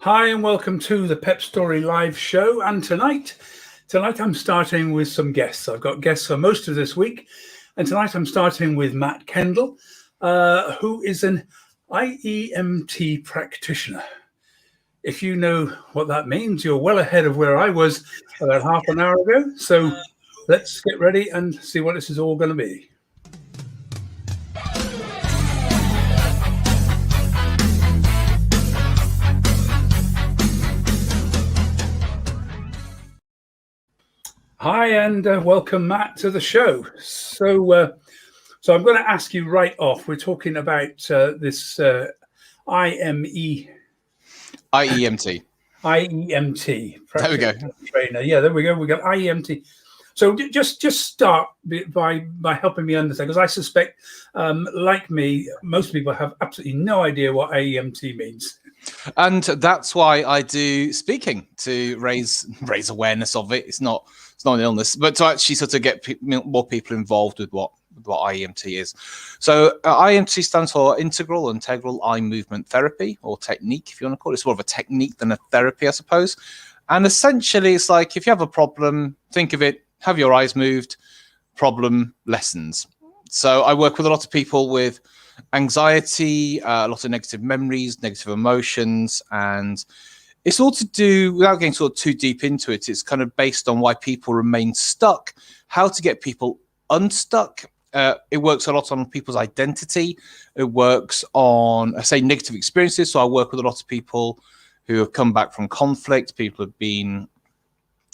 Hi and welcome to the PEPP Story live show. And tonight I'm starting with some guests. I've got guests for most of this week. And tonight I'm starting with Matt Kendall, who is an IEMT practitioner. If you know what that means, you're well ahead of where I was about half an hour ago. So let's get ready and see what this is all going to be. Hi, and welcome, Matt, to the show. So I'm going to ask you right off. We're talking about this IEMT. IEMT. There we go. Trainer. Yeah, there we go. We got IEMT. So just start by helping me understand, because I suspect, like me, most people have absolutely no idea what IEMT means. And that's why I do speaking, to raise awareness of it. It's not an illness, but to actually sort of get more people involved with what IEMT is. So IEMT stands for Integral Eye Movement Therapy, or technique, if you want to call it. It's more of a technique than a therapy, I suppose. And essentially, it's like if you have a problem, think of it, have your eyes moved, problem lessens. So I work with a lot of people with anxiety, a lot of negative memories, negative emotions, and it's all to do, without getting sort of too deep into it, it's kind of based on why people remain stuck, how to get people unstuck. It works a lot on people's identity. It works on, I say, negative experiences. So I work with a lot of people who have come back from conflict, people who have been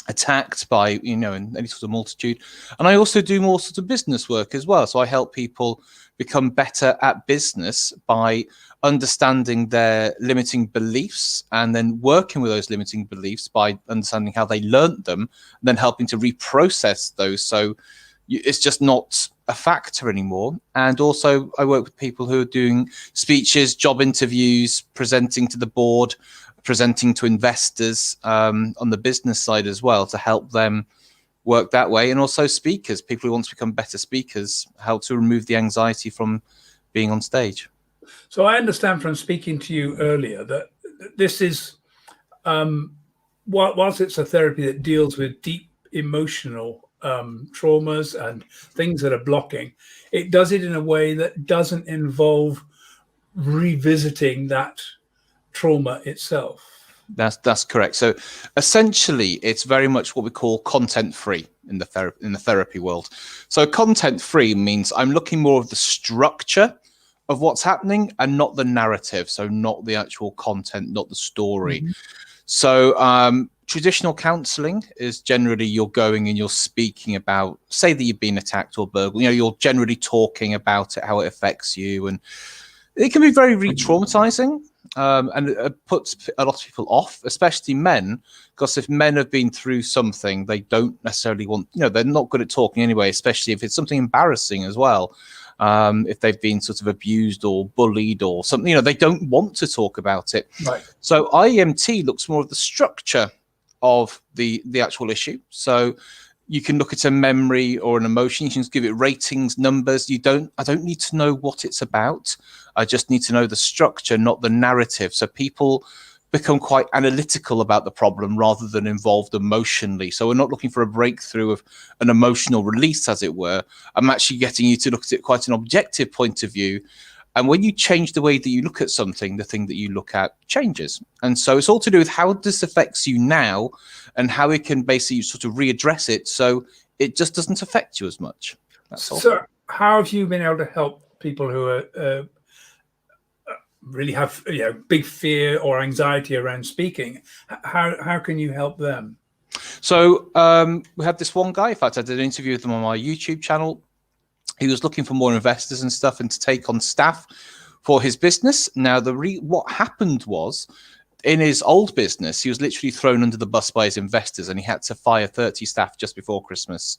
attacked by, in any sort of multitude. And I also do more sort of business work as well. So I help people become better at business by understanding their limiting beliefs and then working with those limiting beliefs by understanding how they learned them, and then helping to reprocess those. So it's just not a factor anymore. And also I work with people who are doing speeches, job interviews, presenting to the board, presenting to investors on the business side as well, to help them work that way. And also speakers, people who want to become better speakers, how to remove the anxiety from being on stage. So I understand from speaking to you earlier that this is, whilst it's a therapy that deals with deep emotional traumas and things that are blocking, it does it in a way that doesn't involve revisiting that trauma itself. That's correct. So essentially, it's very much what we call content-free in the therapy world. So content-free means I'm looking more of the structure of what's happening and not the narrative. So not the actual content, not the story. Mm-hmm. So traditional counseling is generally you're going and you're speaking about, say that you've been attacked or burgled. You're generally talking about it, how it affects you, and it can be very re-traumatizing. And it puts a lot of people off, especially men, because if men have been through something, they don't necessarily want, they're not good at talking anyway, especially if it's something embarrassing as well. If they've been sort of abused or bullied or something, they don't want to talk about it. Right. So IEMT looks more of the structure of the actual issue. So you can look at a memory or an emotion. You can just give it ratings, numbers. I don't need to know what it's about. I just need to know the structure, not the narrative. So people become quite analytical about the problem rather than involved emotionally. So we're not looking for a breakthrough of an emotional release, as it were. I'm actually getting you to look at it quite an objective point of view. And when you change the way that you look at something, the thing that you look at changes. And so it's all to do with how this affects you now and how it can basically sort of readdress it so it just doesn't affect you as much. That's all. So how have you been able to help people who are really have big fear or anxiety around speaking? How can you help them? So we had this one guy, in fact, I did an interview with him on my YouTube channel. He was looking for more investors and stuff and to take on staff for his business. Now, what happened was, in his old business, he was literally thrown under the bus by his investors and he had to fire 30 staff just before Christmas.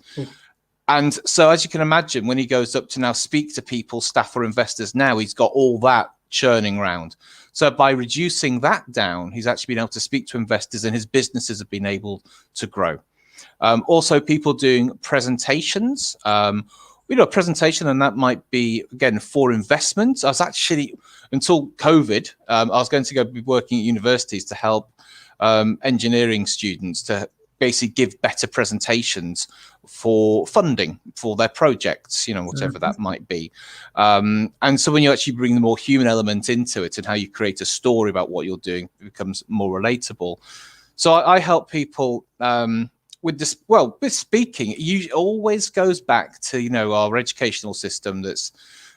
And so, as you can imagine, when he goes up to now speak to people, staff or investors now, he's got all that churning around. So by reducing that down, he's actually been able to speak to investors and his businesses have been able to grow. Also, people doing presentations, a presentation, and that might be, again, for investment. I was actually, until COVID, I was going to go be working at universities to help engineering students to basically give better presentations for funding for their projects, whatever that might be. And so when you actually bring the more human element into it and how you create a story about what you're doing, it becomes more relatable. So I help people with this. Well, with speaking, it always goes back to, our educational system that's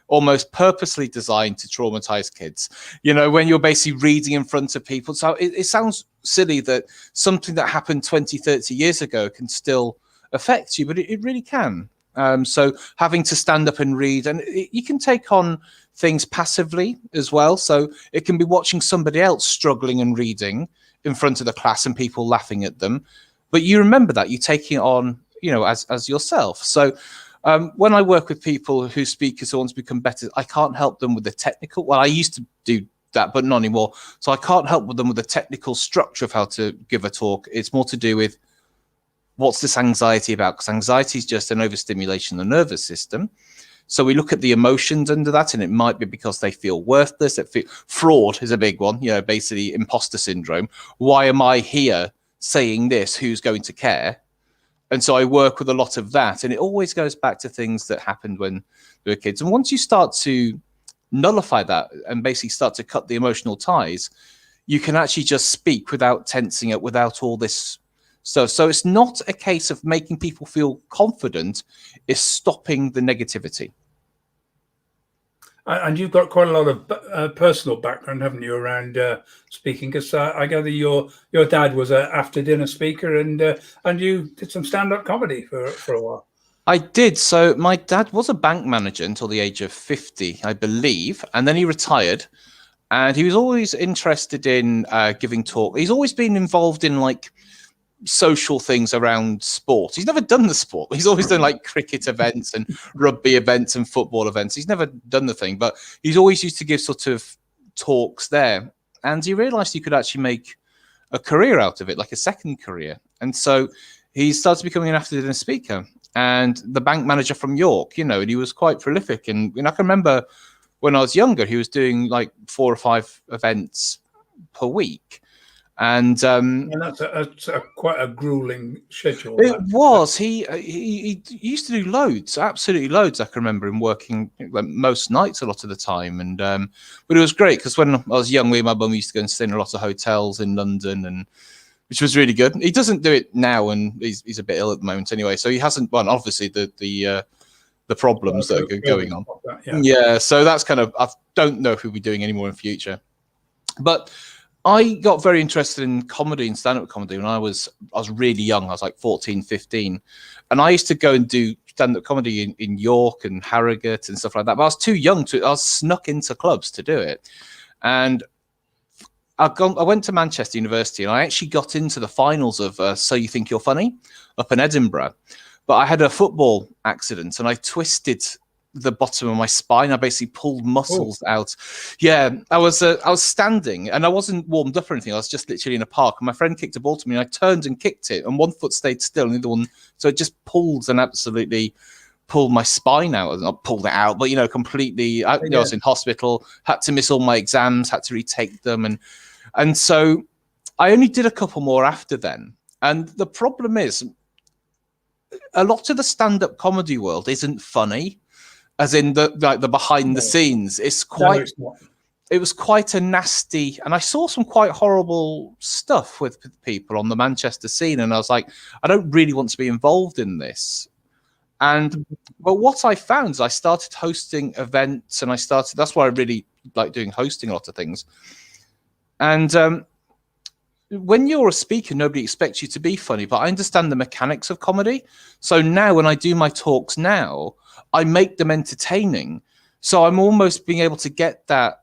almost purposely designed to traumatize kids, when you're basically reading in front of people. So it sounds silly that something that happened 20, 30 years ago can still affect you, but it really can. So having to stand up and read, and you can take on things passively as well. So it can be watching somebody else struggling and reading in front of the class and people laughing at them. But you remember that, you take it on, as yourself. So when I work with people who speakers who want to become better, I can't help them with the technical. Well, I used to do that, but not anymore. So I can't help them with the technical structure of how to give a talk. It's more to do with what's this anxiety about? Because anxiety is just an overstimulation of the nervous system. So we look at the emotions under that, and it might be because they feel worthless. Fraud is a big one, basically imposter syndrome. Why am I here saying this? Who's going to care? And so I work with a lot of that, and it always goes back to things that happened when we were kids. And once you start to nullify that and basically start to cut the emotional ties, you can actually just speak without tensing it, without all this stuff. So it's not a case of making people feel confident, it's stopping the negativity. And you've got quite a lot of personal background, haven't you, around speaking? Because I gather your dad was an after-dinner speaker, and you did some stand-up comedy for a while. I did. So my dad was a bank manager until the age of 50, I believe, and then he retired. And he was always interested in giving talk. He's always been involved in social things around sport. He's never done the sport. He's always done cricket events and rugby events and football events. He's never done the thing, but he's always used to give sort of talks there. And he realized he could actually make a career out of it, like a second career. And so he started becoming an after-dinner speaker and the bank manager from York, and he was quite prolific. And I can remember when I was younger, he was doing 4 or 5 events per week. And that's quite a grueling schedule. It was. He used to do loads, absolutely loads. I can remember him working most nights a lot of the time. And but it was great because when I was young, my mum used to go and stay in a lot of hotels in London, and which was really good. He doesn't do it now, and he's a bit ill at the moment anyway. So he hasn't. Well, obviously the problems that are going on. Yeah. So that's kind of. I don't know if he'll be doing any more in future, but I got very interested in comedy and stand-up comedy when I was really young. I was 14, 15. And I used to go and do stand-up comedy in York and Harrogate and stuff like that. But I was too young I was snuck into clubs to do it. And I went to Manchester University, and I actually got into the finals of So You Think You're Funny up in Edinburgh. But I had a football accident, and I twisted the bottom of my spine. I basically pulled muscles out. Yeah, I was standing, and I wasn't warmed up or anything. I was just literally in a park, and my friend kicked a ball to me, and I turned and kicked it, and one foot stayed still, and the other one, so it just pulled and absolutely pulled my spine out. Not pulled it out, but completely. I was in hospital, had to miss all my exams, had to retake them, and so I only did a couple more after then. And the problem is, a lot of the stand-up comedy world isn't funny. As in the behind the scenes, it's quite. It was quite a nasty, and I saw some quite horrible stuff with people on the Manchester scene, and I was like, I don't really want to be involved in this. But what I found is I started hosting events, and that's why I really like doing hosting a lot of things. And when you're a speaker, nobody expects you to be funny, but I understand the mechanics of comedy. So now when I do my talks now, I make them entertaining. So I'm almost being able to get that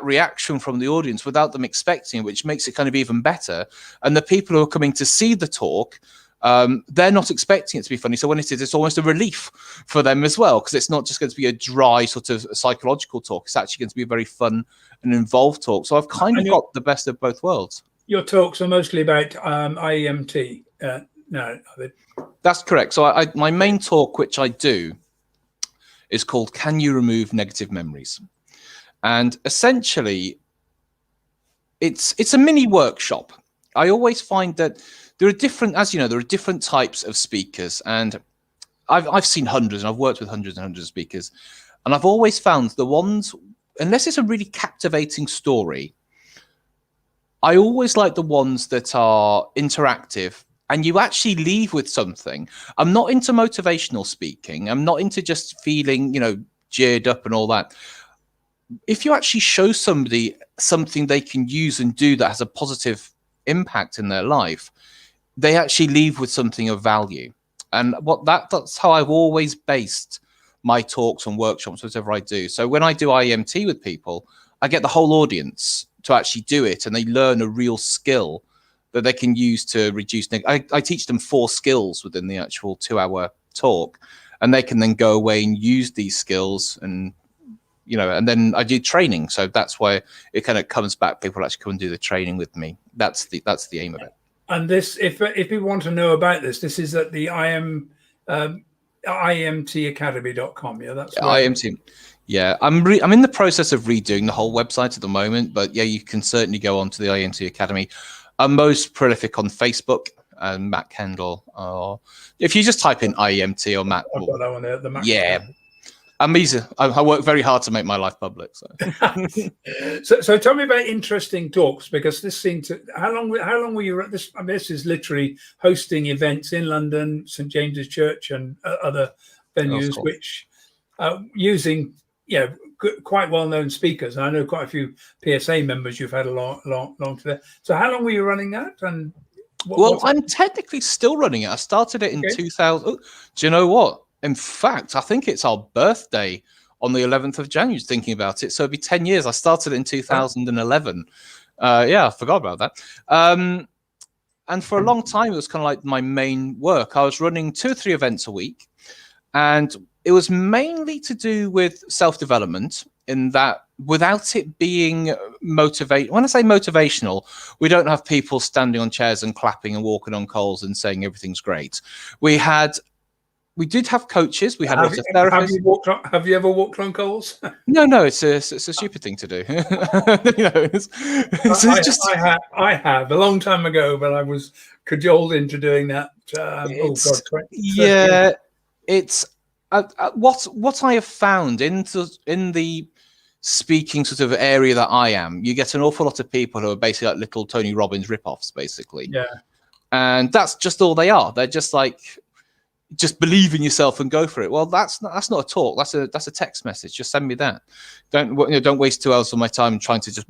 reaction from the audience without them expecting it, which makes it kind of even better. And the people who are coming to see the talk, they're not expecting it to be funny. So when it is, it's almost a relief for them as well, because it's not just going to be a dry sort of psychological talk. It's actually going to be a very fun and involved talk. So I've kind of got the best of both worlds. Your talks are mostly about IEMT. No, that's correct. So my main talk, which I do, is called Can You Remove Negative Memories? And essentially, it's a mini workshop. I always find that there are different, as you know, there are different types of speakers, and I've seen hundreds, and I've worked with hundreds and hundreds of speakers, and I've always found the ones, unless it's a really captivating story, I always like the ones that are interactive and you actually leave with something. I'm not into motivational speaking. I'm not into just feeling, cheered up and all that. If you actually show somebody something they can use and do that has a positive impact in their life, they actually leave with something of value. And that's how I've always based my talks and workshops, whatever I do. So when I do IEMT with people, I get the whole audience to actually do it, and they learn a real skill that they can use to reduce. I teach them 4 skills within the actual 2-hour talk, and they can then go away and use these skills, and and then I do training. So that's why it kind of comes back. People actually come and do the training with me. That's the aim of it. And this, if people want to know about this, this is at the IEMTacademy.com. Yeah, that's right. IEMT. Yeah, I'm in the process of redoing the whole website at the moment, but yeah, you can certainly go on to the IEMT Academy. I'm most prolific on Facebook and Matt Kendall. Or if you just type in IEMT or Matt, I've got that one there. The Matt yeah. Kendall. I'm easy. I work very hard to make my life public. So. so tell me about interesting talks, because this seemed to. How long were you at this? I mean, this is literally hosting events in London, St James's Church, and other venues, which using quite well-known speakers. And I know quite a few PSA members you've had long to there. So how long were you running that? And I'm technically still running it. I started it in 2000. Oh, do you know what? In fact, I think it's our birthday on the 11th of January, thinking about it. So it'll be 10 years. I started it in 2011. Yeah, I forgot about that. And for a long time, it was kind of like my main work. I was running 2 or 3 events a week. And it was mainly to do with self-development, in that without it being when I say motivational, we don't have people standing on chairs and clapping and walking on coals and saying everything's great. We did have coaches. We had lots of therapists. Have you ever walked on coals? No, it's a stupid thing to do. I have a long time ago, but I was cajoled into doing that. Yeah, it's what I have found in the speaking sort of area that I am. You get an awful lot of people who are basically like little Tony Robbins ripoffs, basically. Yeah, and that's just all they are. They're just like, just believe in yourself and go for it. Well, that's not a talk. That's a text message. Just send me that. Don't waste 2 hours of my time trying to just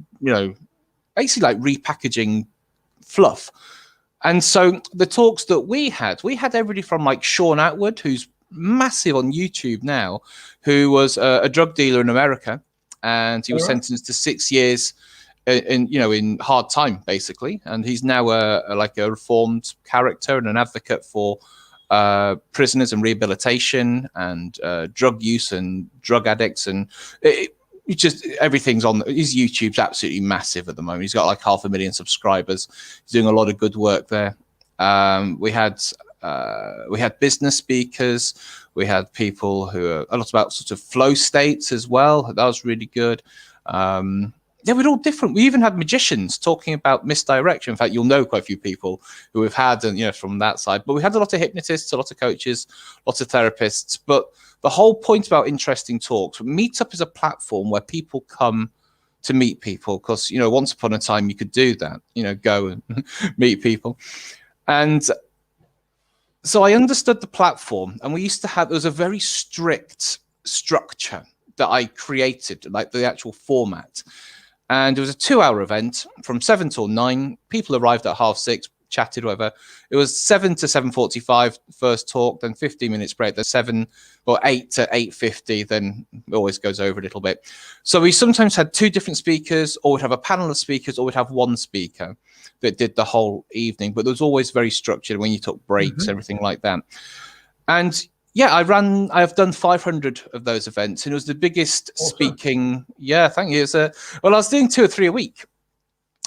basically like repackaging fluff. And so the talks that we had everybody from like Sean Atwood, who's massive on YouTube now, who was a drug dealer in America, and he was sentenced to 6 years in hard time, basically. And he's now a reformed character and an advocate for prisoners and rehabilitation and drug use and drug addicts, and just everything's on. His YouTube's absolutely massive at the moment. He's got like 500,000 subscribers. He's doing a lot of good work there. We had business speakers. We had people who are a lot about sort of flow states as well. That was really good. They were all different. We even had magicians talking about misdirection. In fact, you'll know quite a few people who we've had, and from that side. But we had a lot of hypnotists, a lot of coaches, lots of therapists. But the whole point about interesting talks, Meetup is a platform where people come to meet people, because once upon a time you could do that, go and meet people. And so I understood the platform, and there was a very strict structure that I created, like the actual format. And it was a 2-hour event from 7 till 9. People arrived at 6:30, chatted, whatever. It was 7 to 7:45 first talk, then 15 minutes break, then 8 to 8:50, then it always goes over a little bit. So we sometimes had 2 different speakers, or we'd have a panel of speakers, or we'd have 1 speaker that did the whole evening. But there was always very structured when you took breaks, everything like that. And yeah, I've done 500 of those events, and it was the biggest speaking. Yeah, thank you. I was doing 2 or 3 a week,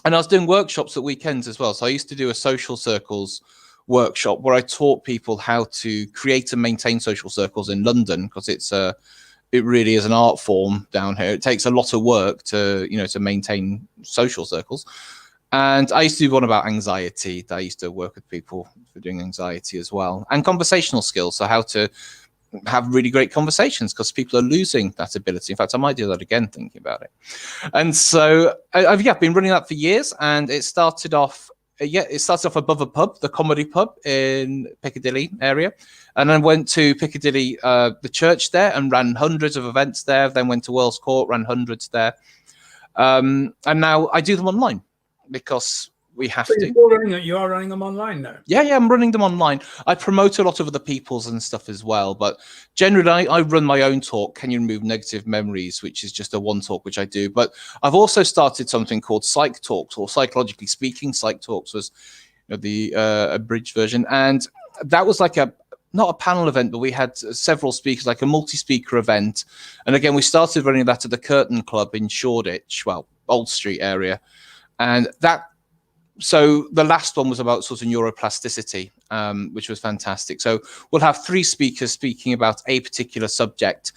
and I was doing workshops at weekends as well. So I used to do a social circles workshop where I taught people how to create and maintain social circles in London, because it's it really is an art form down here. It takes a lot of work to, you know, to maintain social circles. And I used to do one about anxiety. I used to work with people for doing anxiety as well, and conversational skills. So how to have really great conversations, because people are losing that ability. In fact, I might do that again thinking about it. And so I've been running that for years, and it started off above a pub, the Comedy Pub in Piccadilly area, and then went to Piccadilly, the church there, and ran hundreds of events there. Then went to Earl's Court, ran hundreds there, and now I do them online because we have to. You are running them online now? Yeah, I'm running them online. I promote a lot of other people's and stuff as well, but generally I run my own talk, Can You Remove Negative Memories, which is just a one talk which I do. But I've also started something called Psych Talks, or Psychologically Speaking. Psych Talks was, you know, the abridged version, and that was like not a panel event, but we had several speakers, like a multi-speaker event. And again, we started running that at the Curtain Club in Shoreditch, well, Old Street area, and so the last one was about sort of neuroplasticity, which was fantastic. So we'll have 3 speakers speaking about a particular subject.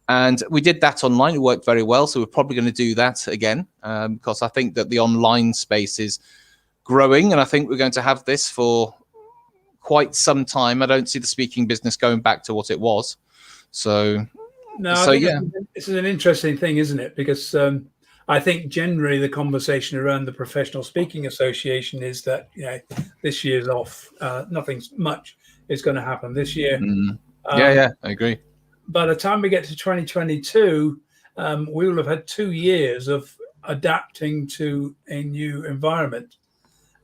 And we did that online. It worked very well. So we're probably going to do that again, because I think that the online space is growing. And I think we're going to have this for quite some time. I don't see the speaking business going back to what it was. So yeah. This is an interesting thing, isn't it? Because I think generally the conversation around the Professional Speaking Association is that, you know, this year's off. Nothing much is going to happen this year. I agree. By the time we get to 2022, we will have had 2 years of adapting to a new environment.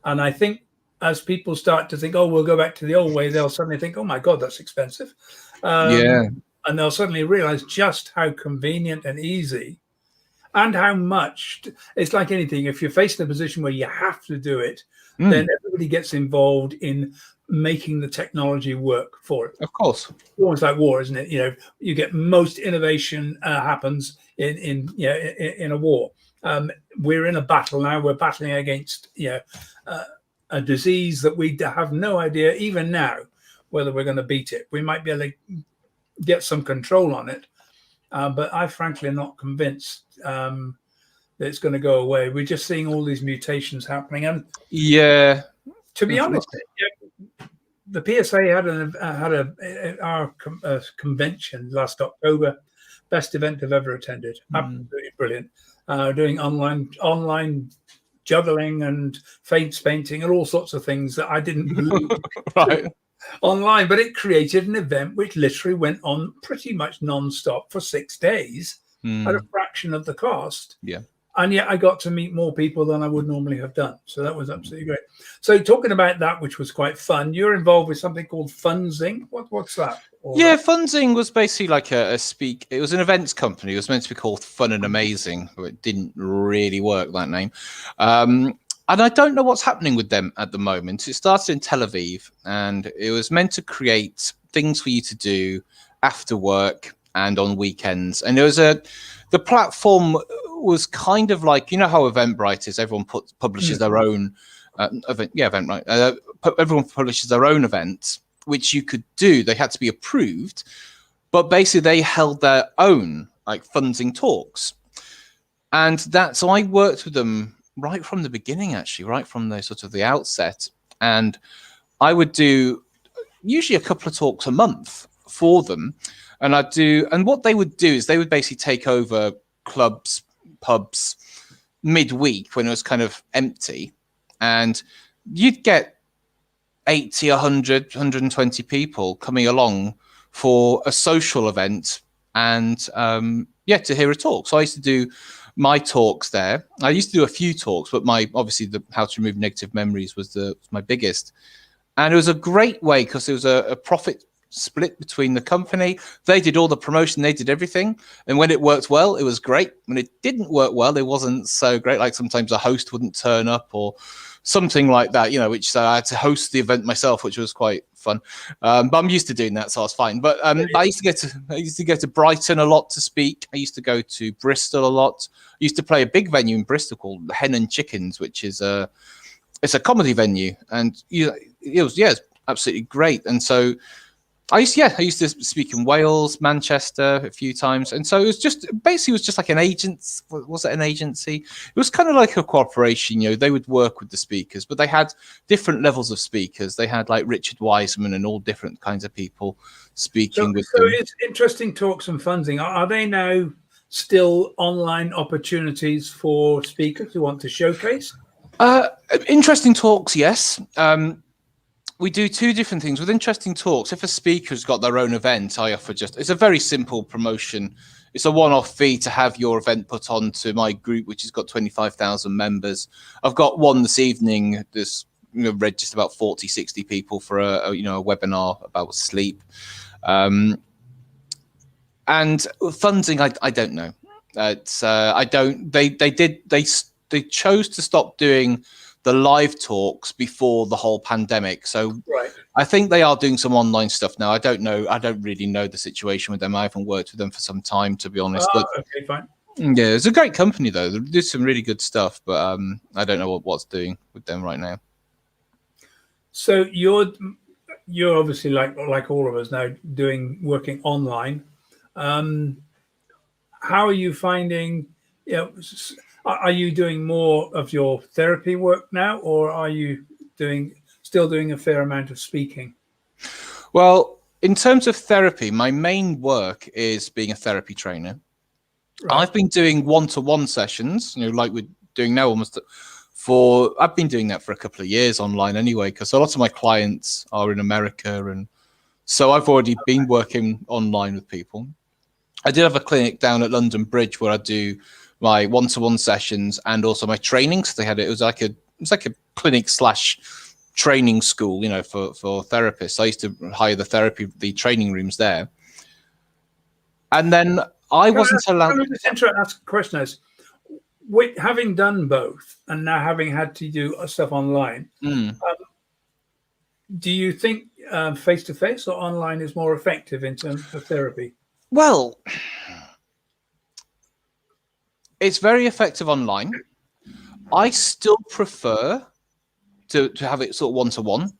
And I think as people start to think, oh, we'll go back to the old way, they'll suddenly think, oh my God, that's expensive. And they'll suddenly realize just how convenient and easy, and how much it's like anything. If you're faced in a position where you have to do it, then everybody gets involved in making the technology work for it. Of course, it's almost like war, isn't it? You know, you get most innovation happens in a war. We're in a battle now. We're battling against a disease that we have no idea even now whether we're going to beat it. We might be able to get some control on it. But I frankly am not convinced that it's going to go away. We're just seeing all these mutations happening. And to be honest, the PSA had our convention last October, best event I've ever attended. Absolutely brilliant. Doing online juggling and face painting and all sorts of things that I didn't believe. Right. Online, but it created an event which literally went on pretty much non-stop for 6 days at a fraction of the cost. Yeah. And yet I got to meet more people than I would normally have done. So that was absolutely great. So talking about that, which was quite fun, you're involved with something called Funzing. What's that? Funzing was basically like it was an events company. It was meant to be called Fun and Amazing, but it didn't really work, that name. And I don't know what's happening with them at the moment. It started in Tel Aviv, and it was meant to create things for you to do after work and on weekends. And the platform was kind of like, you know how Eventbrite is. Everyone publishes their own event. Yeah, Eventbrite. Everyone publishes their own events, which you could do. They had to be approved, but basically they held their own like Funzing talks, and so I worked with them right from the beginning, actually, right from the sort of the outset. And I would do usually a couple of talks a month for them. And what they would do is they would basically take over clubs, pubs midweek when it was kind of empty. And you'd get 80, 100, 120 people coming along for a social event and, to hear a talk. So I used to do my talks there. I used to do a few talks, but obviously the How to Remove Negative Memories was my biggest. And it was a great way because there was a profit split between the company. They did all the promotion, they did everything. And when it worked well, it was great. When it didn't work well, it wasn't so great. Like sometimes a host wouldn't turn up or something like that, which I had to host the event myself, which was quite fun. But I'm used to doing that, so I was fine. But I used to go to Brighton a lot to speak. I used to go to Bristol a lot. I used to play a big venue in Bristol called Hen and Chickens, which is it's a comedy venue, and it's absolutely great. And so I used to speak in Wales, Manchester a few times, and so it was just like an agent. Was it an agency? It was kind of like a corporation. They would work with the speakers, but they had different levels of speakers. They had like Richard Wiseman and all different kinds of people speaking with them. So it's interesting talks and funding. Are they now still online opportunities for speakers who want to showcase? Interesting talks, yes. We do two different things with interesting talks. If a speaker's got their own event, I offer it's a very simple promotion. It's a one-off fee to have your event put onto my group, which has got 25,000 members. I've got one this evening. There's registered about 40, 60 people for a webinar about sleep. And funding, I don't know. They chose to stop doing the live talks before the whole pandemic. So right. I think they are doing some online stuff now. I don't know. I don't really know the situation with them. I haven't worked with them for some time, to be honest. Okay, fine. Yeah, it's a great company though. They do some really good stuff, but I don't know what's doing with them right now. So you're obviously like all of us now working online. How are you finding? Are you doing more of your therapy work now, or are you still doing a fair amount of speaking? Well, in terms of therapy, my main work is being a therapy trainer. Right. I've been doing one-to-one sessions, like we're doing now I've been doing that for a couple of years online anyway, because a lot of my clients are in America. And so I've already been working online with people. I did have a clinic down at London Bridge where I do my one-to-one sessions and also my training. So it was like a clinic / training school, for therapists. I used to hire the training rooms there. And then I wasn't allowed. Can I just ask a question? Having done both and now having had to do stuff online, do you think face-to-face or online is more effective in terms of therapy? Well, it's very effective online. I still prefer to have it sort of one-to-one,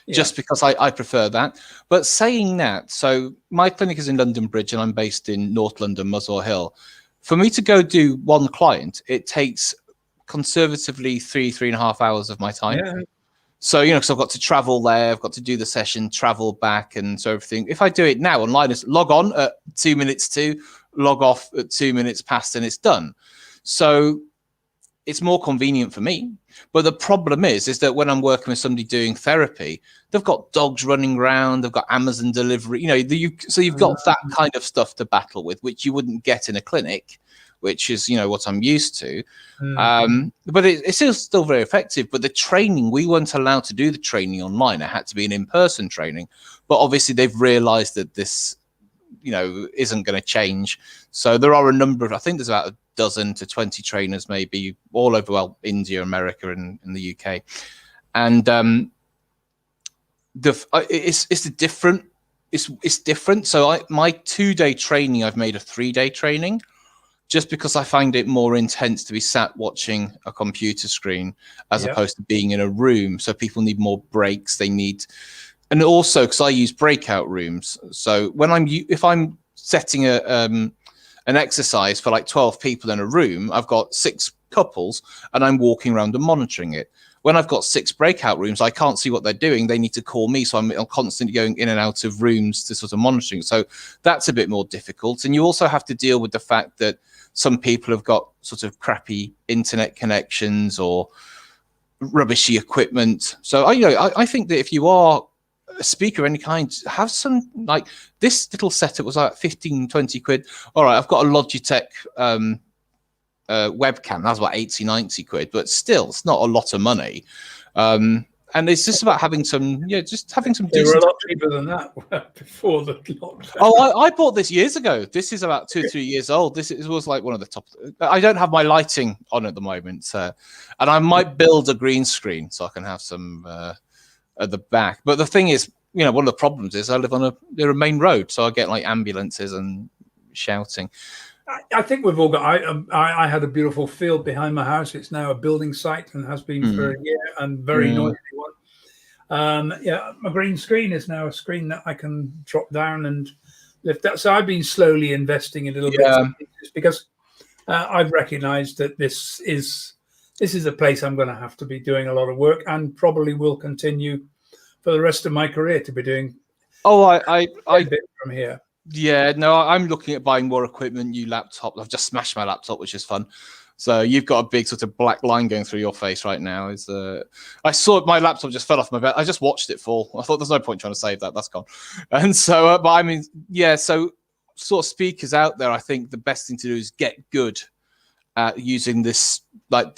just because I prefer that. But saying that, so my clinic is in London Bridge and I'm based in North London, Muswell Hill. For me to go do one client, it takes conservatively 3.5 hours of my time. Yeah. So, because I've got to travel there, I've got to do the session, travel back, and so everything. If I do it now online, it's log on at 2 minutes to, log off at 2 minutes past, and it's done. So it's more convenient for me. But the problem is that when I'm working with somebody doing therapy, they've got dogs running around, they've got Amazon delivery, so you've got that kind of stuff to battle with, which you wouldn't get in a clinic, which is, what I'm used to. But it's still very effective. But the training, we weren't allowed to do the training online. It had to be an in-person training. But obviously they've realized that this, isn't going to change. So there are a number of, I think there's about a dozen to 20 trainers, maybe all over, India, America, and in the UK. And it's different. So my 2-day training, I've made a 3-day training, just because I find it more intense to be sat watching a computer screen as opposed to being in a room. So people need more breaks. And also because I use breakout rooms. So if I'm setting an exercise for like 12 people in a room, I've got 6 couples and I'm walking around and monitoring it. When I've got 6 breakout rooms, I can't see what they're doing. They need to call me. So I'm constantly going in and out of rooms to sort of monitoring. So that's a bit more difficult. And you also have to deal with the fact that some people have got sort of crappy internet connections or rubbishy equipment. So I think that if you are a speaker of any kind, have some, like this little setup was like 15-20 quid. All right, I've got a Logitech webcam. That's about 80-90 quid, but still, it's not a lot of money. And it's just about having some, just having some They decent. were a lot cheaper than that before the lockdown. Oh, I bought this years ago. This is about 2 or 3 years old. This was like one of the top. I don't have my lighting on at the moment, and I might build a green screen so I can have some at the back. But the thing is, one of the problems is I live on a main road, so I get like ambulances and shouting. I think we've all got. I had a beautiful field behind my house. It's now a building site and has been for a year, and very noisy one. Yeah, my green screen is now a screen that I can drop down and lift up. So I've been slowly investing in little bits and pieces because I've recognised that this is a place I'm going to have to be doing a lot of work, and probably will continue for the rest of my career to be doing. I bit from here. Yeah, no, I'm looking at buying more equipment, new laptop. I've just smashed my laptop, which is fun. So you've got a big sort of black line going through your face right now. I saw my laptop just fell off my bed. I just watched it fall. I thought there's no point trying to save that. That's gone. And so, but I mean, yeah. So sort of speakers out there, I think the best thing to do is get good at using this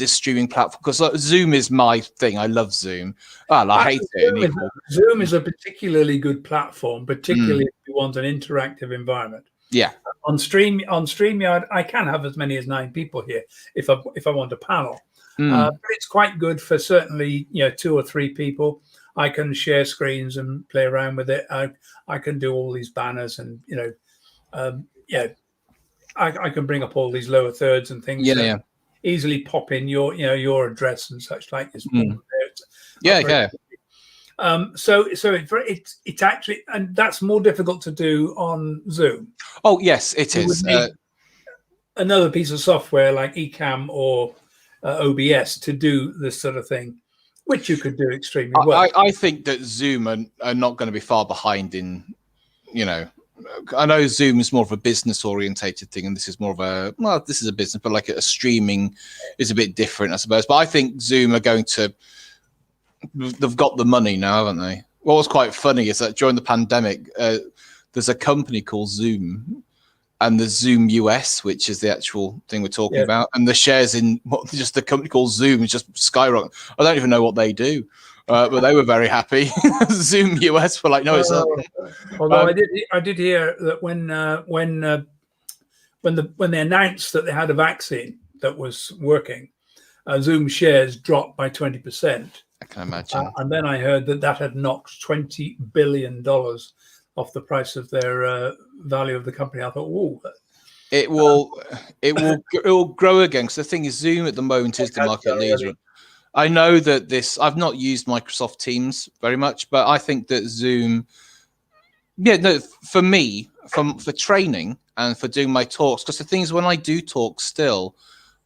streaming platform, because Zoom is my thing. I love Zoom. Well, I hate it. Zoom is a particularly good platform, particularly if you want an interactive environment. Yeah. On StreamYard, I can have as many as 9 people here if I want a panel. But it's quite good for certainly 2 or 3 people. I can share screens and play around with it. I can do all these banners and I can bring up all these lower thirds and things. Yeah. Easily pop in your address and such like this. Yeah. So it's actually, and that's more difficult to do on Zoom. Oh yes, it is. Another piece of software like Ecamm or OBS to do this sort of thing, which you could do extremely well. I think that Zoom are not going to be far behind in, I know Zoom is more of a business orientated thing, and this is more of this is a business, but like a streaming is a bit different, I suppose. But I think Zoom are going to, they've got the money now, haven't they? What was quite funny is that during the pandemic, there's a company called Zoom, and the Zoom US, which is the actual thing we're talking about, and the shares in just the company called Zoom is just skyrocketing. I don't even know what they do. But they were very happy. Zoom US were like, no, it's not. Although I did hear that when they announced that they had a vaccine that was working, Zoom shares dropped by 20%. I can imagine. And then I heard that had knocked $20 billion off the price of their value of the company. I thought, whoa. It will grow again, because the thing is, Zoom at the moment is the market leader. I know that I've not used Microsoft Teams very much, but I think that Zoom, for me, for training and for doing my talks, because the thing is, when I do talk still,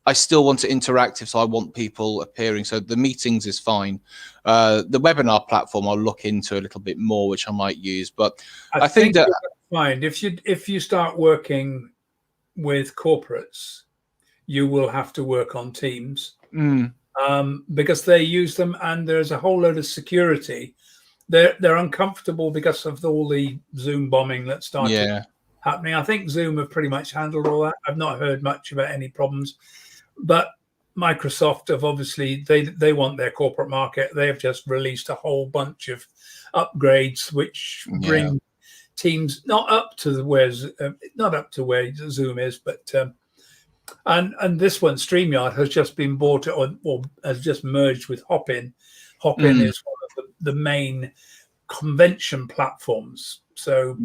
I still want it interactive, so I want people appearing. So the meetings is fine. The webinar platform I'll look into a little bit more, which I might use. But I think that fine. If you start working with corporates, you will have to work on Teams. Because they use them, and there's a whole load of security. They're uncomfortable because of all the Zoom bombing that started happening. I think Zoom have pretty much handled all that. I've not heard much about any problems, but Microsoft have obviously they want their corporate market. They have just released a whole bunch of upgrades which bring Teams not up to where Zoom is, but. And this one, StreamYard, has just been bought or has just merged with Hopin. Hopin is one of the main convention platforms. So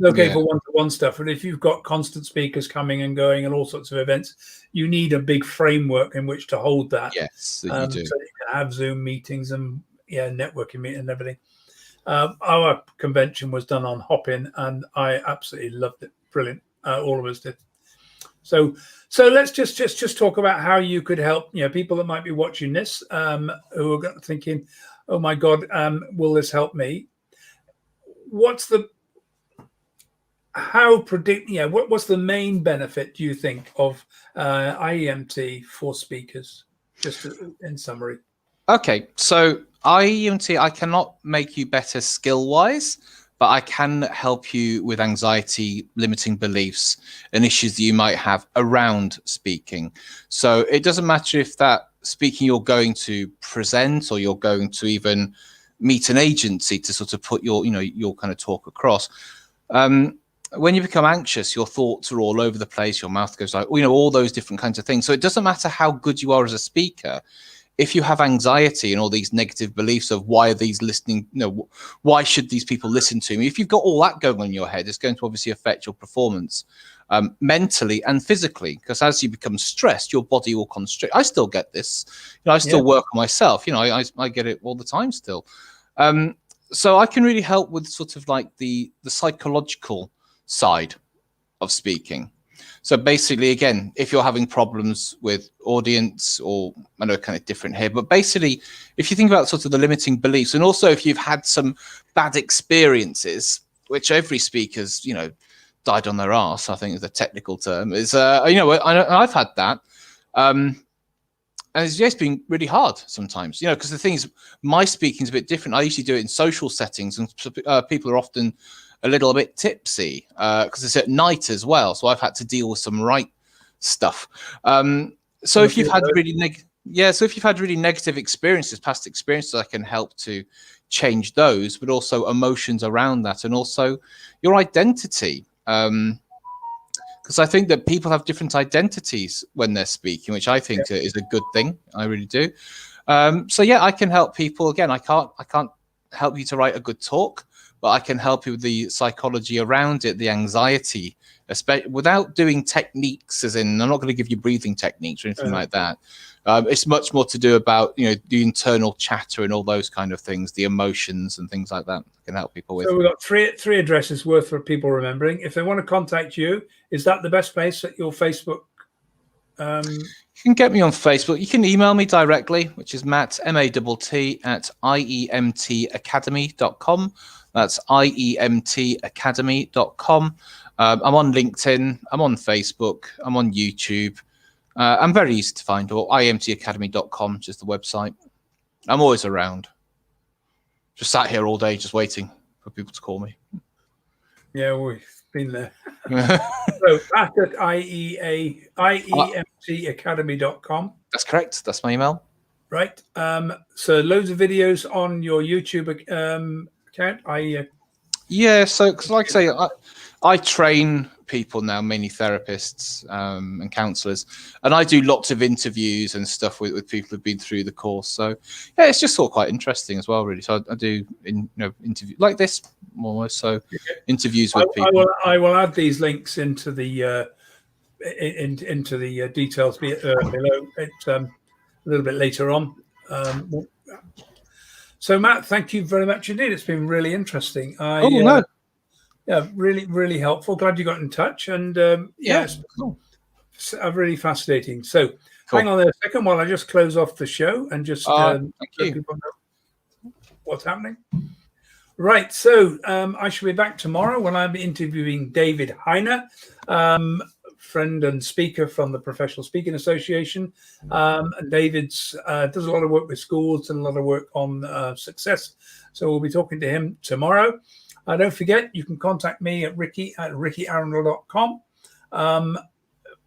okay for one-to-one stuff. And if you've got constant speakers coming and going and all sorts of events, you need a big framework in which to hold that. Yes, you do. So you can have Zoom meetings and networking meetings and everything. Our convention was done on Hopin, and I absolutely loved it. Brilliant. All of us did. So let's just talk about how you could help people that might be watching this who are thinking, oh my God, will this help me? What's the main benefit, do you think, of IEMT for speakers? Just in summary. Okay, so IEMT, I cannot make you better skill-wise, but I can help you with anxiety, limiting beliefs, and issues that you might have around speaking. So it doesn't matter if that speaking you're going to present, or you're going to even meet an agency to sort of put your kind of talk across. When you become anxious, your thoughts are all over the place, your mouth goes like, all those different kinds of things. So it doesn't matter how good you are as a speaker. If you have anxiety and all these negative beliefs of why are these listening, why should these people listen to me? If you've got all that going on in your head, it's going to obviously affect your performance mentally and physically, because as you become stressed, your body will constrict. I still get this. I still work on myself. I get it all the time still. So I can really help with sort of like the psychological side of speaking. So basically, again, if you're having problems with audience, or I know kind of different here, but basically, if you think about sort of the limiting beliefs, and also if you've had some bad experiences, which every speaker's, died on their arse, I think is the technical term, is, I've had that. And it's just been really hard sometimes, because the thing is, my speaking is a bit different. I usually do it in social settings, and people are often a little bit tipsy because it's at night as well. So I've had to deal with some stuff. So if you've had really negative experiences, past experiences, I can help to change those, but also emotions around that, and also your identity. Because I think that people have different identities when they're speaking, which I think is a good thing. I really do. So yeah, I can help people. Again, I can't help you to write a good talk, but I can help you with the psychology around it, the anxiety, especially without doing techniques, as in, I'm not going to give you breathing techniques or anything like that. It's much more to do about, the internal chatter and all those kind of things, the emotions and things like that I can help people with. So we've got three addresses worth for people remembering. If they want to contact you, is that the best place at your Facebook? You can get me on Facebook. You can email me directly, which is Matt, MATT, at IEMTacademy.com. That's IEMTacademy.com. I'm on LinkedIn. I'm on Facebook. I'm on YouTube. I'm very easy to find, or IEMTacademy.com, just the website. I'm always around. Just sat here all day, just waiting for people to call me. Yeah, we've been there. So back at IEMTacademy.com. That's correct. That's my email. Right. So loads of videos on your YouTube account. Yeah. So, cause like I say, I train people now, mainly therapists and counselors, and I do lots of interviews and stuff with people who've been through the course. So yeah, it's just all quite interesting as well, really. So I do interview like this almost. So interviews with people. I will add these links into the details below. It's a little bit later on. So Matt, thank you very much indeed. It's been really interesting. No. Yeah, really, really helpful. Glad you got in touch, and it's really fascinating. So, hang on there a second while I just close off the show and just let people know what's happening. Right. So, I shall be back tomorrow when I'm interviewing David Heiner, friend and speaker from the Professional Speaking Association. And David's does a lot of work with schools and a lot of work on success. So, we'll be talking to him tomorrow. Don't forget, you can contact me at ricky@rickyarundel.com.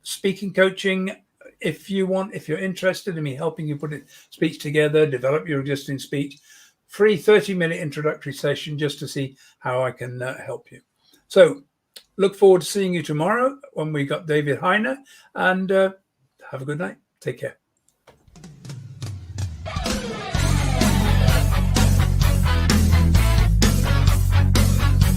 Speaking coaching, if you're interested in me helping you put speech together, develop your existing speech, free 30-minute introductory session just to see how I can help you. So look forward to seeing you tomorrow when we got David Heiner, and have a good night. Take care.